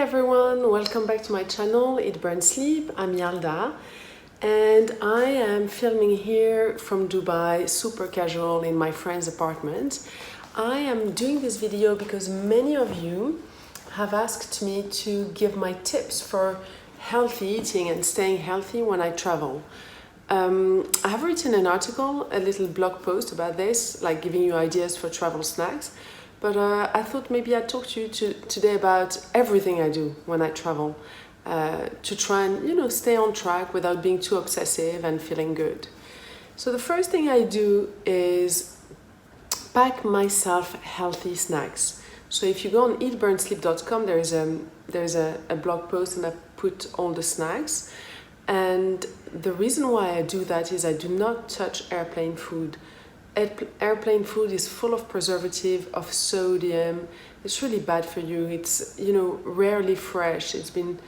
everyone, welcome back to my channel, Eat Burn Sleep. I'm Yalda and I am filming here from Dubai, super casual in my friend's apartment. I am doing this video because many of you have asked me to give my tips for healthy eating and staying healthy when I travel. I have written an article, a little blog post about this, like giving you ideas for travel snacks. But I thought maybe I'd talk to you today about everything I do when I travel to try and, stay on track without being too obsessive and feeling good. So the first thing I do is pack myself healthy snacks. So if you go on eatburnsleep.com, there's a blog post and I put all the snacks. And the reason why I do that is I do not touch airplane food. Airplane food is full of preservative, of sodium. It's really bad for you. It's, rarely fresh. It's been,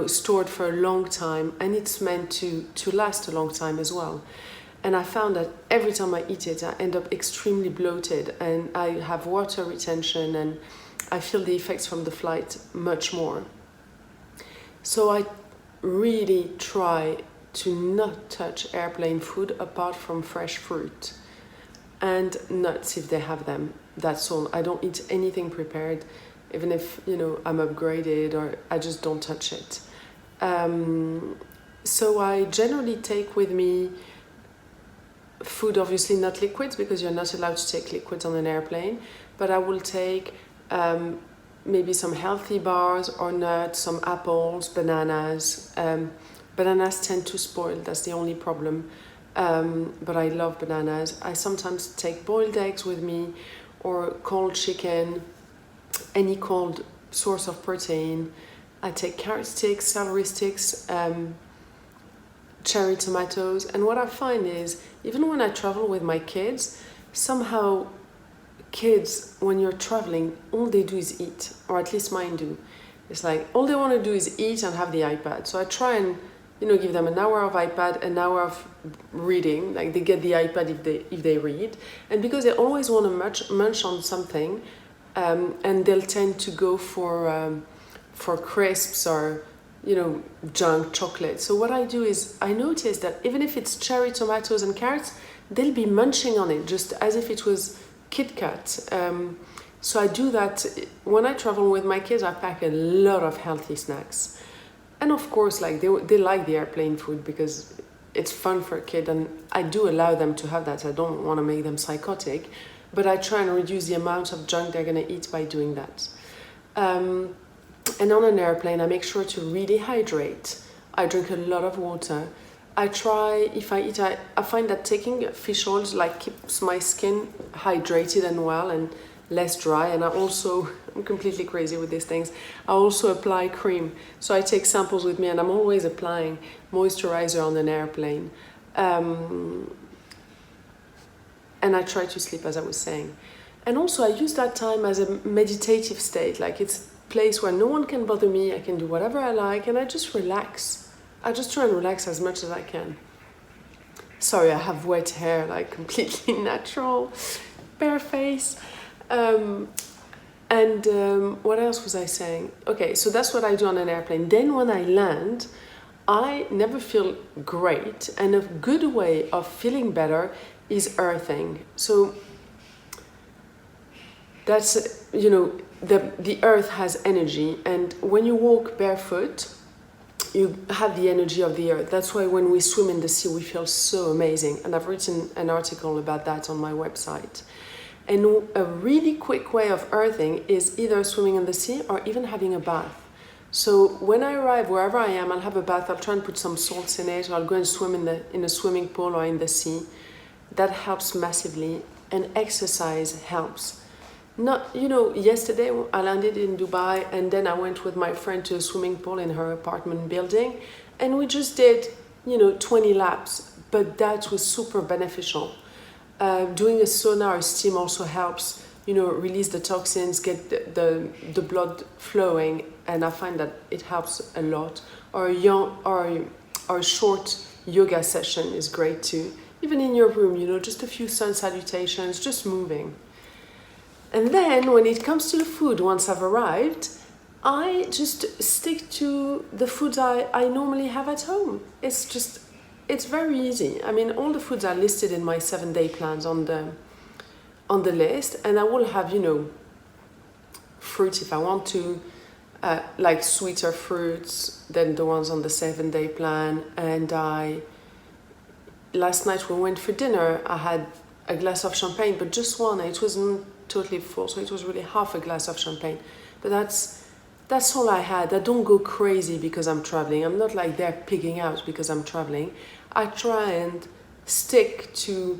stored for a long time and it's meant to last a long time as well. And I found that every time I eat it, I end up extremely bloated and I have water retention and I feel the effects from the flight much more. So I really try to not touch airplane food apart from fresh fruit and nuts if they have them. That's all. I don't eat anything prepared, even if I'm upgraded, or I just don't touch it. So I generally take with me food, obviously not liquids because you're not allowed to take liquids on an airplane, but I will take maybe some healthy bars or nuts, some apples, bananas. Bananas tend to spoil, that's the only problem. But I love bananas. I sometimes take boiled eggs with me or cold chicken, any cold source of protein. I take carrot sticks, celery sticks, cherry tomatoes. And what I find is, even when I travel with my kids, somehow kids, when you're traveling, all they do is eat, or at least mine do. It's like all they want to do is eat and have the iPad. So I try and give them an hour of iPad, an hour of reading. Like they get the iPad if they read, and because they always want to munch on something, and they'll tend to go for crisps or junk chocolate. So what I do is I notice that even if it's cherry tomatoes and carrots, they'll be munching on it just as if it was Kit Kat. So I do that when I travel with my kids. I pack a lot of healthy snacks. And of course, like they like the airplane food because it's fun for a kid, and I do allow them to have that. I don't want to make them psychotic, but I try and reduce the amount of junk they're going to eat by doing that. And on an airplane, I make sure to really hydrate. I drink a lot of water. I try, if I eat, I find that taking fish oils keeps my skin hydrated and well and less dry. And I'm completely crazy with these things. I also apply cream. So I take samples with me and I'm always applying moisturizer on an airplane. And I try to sleep, as I was saying. And also I use that time as a meditative state. Like it's a place where no one can bother me. I can do whatever I like and I just relax. I just try and relax as much as I can. Sorry, I have wet hair, like completely natural, bare face. What else was I saying? Okay, so that's what I do on an airplane. Then when I land, I never feel great. And a good way of feeling better is earthing. So that's, the earth has energy. And when you walk barefoot, you have the energy of the earth. That's why when we swim in the sea, we feel so amazing. And I've written an article about that on my website. And a really quick way of earthing is either swimming in the sea or even having a bath. So when I arrive, wherever I am, I'll have a bath. I'll try and put some salts in it. Or I'll go and swim in a swimming pool or in the sea. That helps massively. And exercise helps. Yesterday I landed in Dubai and then I went with my friend to a swimming pool in her apartment building. And we just did, 20 laps. But that was super beneficial. Doing a sauna or steam also helps, release the toxins, get the blood flowing, and I find that it helps a lot. Or a short yoga session is great too. Even in your room, just a few sun salutations, just moving. And then when it comes to the food, once I've arrived, I just stick to the foods I normally have at home. It's very easy. I mean, all the foods are listed in my 7-day plans on the list, and I will have, fruits if I want to, like sweeter fruits than the ones on the 7-day plan. And last night we went for dinner, I had a glass of champagne, but just one. It wasn't totally full, so it was really half a glass of champagne. But that's all I had. I don't go crazy because I'm traveling. I'm not like they're pigging out because I'm traveling. I try and stick to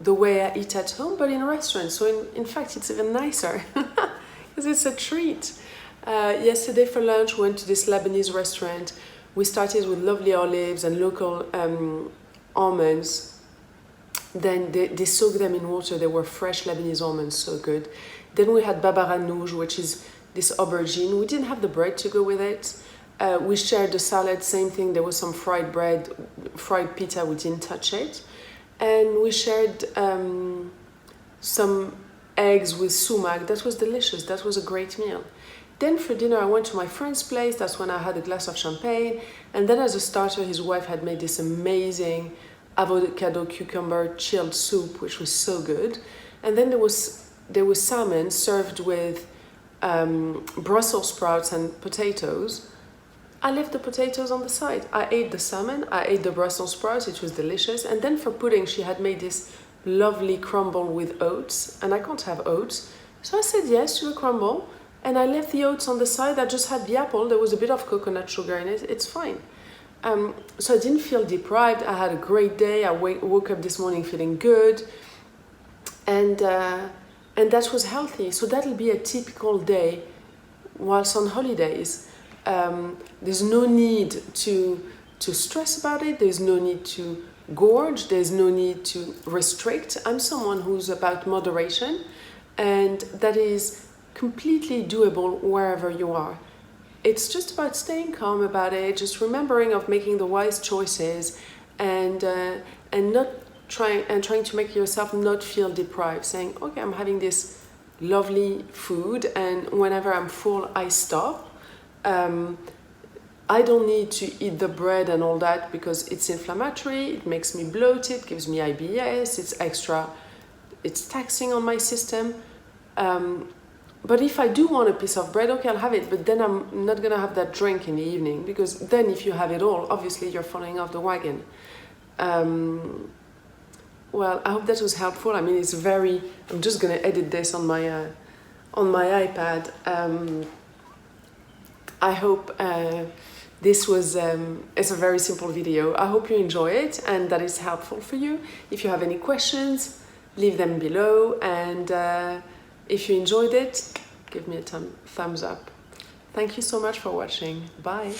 the way I eat at home, but in a restaurant. So in fact, it's even nicer because it's a treat. Yesterday for lunch, we went to this Lebanese restaurant. We started with lovely olives and local almonds. Then they soaked them in water. They were fresh Lebanese almonds, so good. Then we had baba ganoush, which is this aubergine. We didn't have the bread to go with it. We shared the salad, same thing. There was some fried bread, fried pita, we didn't touch it. And we shared some eggs with sumac. That was delicious. That was a great meal. Then for dinner, I went to my friend's place. That's when I had a glass of champagne. And then as a starter, his wife had made this amazing avocado cucumber chilled soup, which was so good. And then there was salmon served with Brussels sprouts and potatoes. I left the potatoes on the side. I ate the salmon, I ate the Brussels sprouts, it was delicious. And then for pudding, she had made this lovely crumble with oats, and I can't have oats. So I said yes to the crumble, and I left the oats on the side. I just had the apple. There was a bit of coconut sugar in it. It's fine. So I didn't feel deprived. I had a great day. I woke up this morning feeling good, and that was healthy. So that'll be a typical day whilst on holidays. There's no need to stress about it. There's no need to gorge. There's no need to restrict. I'm someone who's about moderation, and that is completely doable wherever you are. It's just about staying calm about it, just remembering of making the wise choices, and not trying to make yourself not feel deprived. Saying, okay, I'm having this lovely food, and whenever I'm full, I stop. I don't need to eat the bread and all that because it's inflammatory. It makes me bloated, gives me IBS. It's taxing on my system. But if I do want a piece of bread, okay, I'll have it. But then I'm not gonna have that drink in the evening, because then if you have it all, obviously you're falling off the wagon. Well, I hope that was helpful. I mean, I'm just gonna edit this on my iPad. I hope this was, it's a very simple video. I hope you enjoy it and that is helpful for you. If you have any questions, leave them below, and if you enjoyed it, give me a thumbs up. Thank you so much for watching. Bye.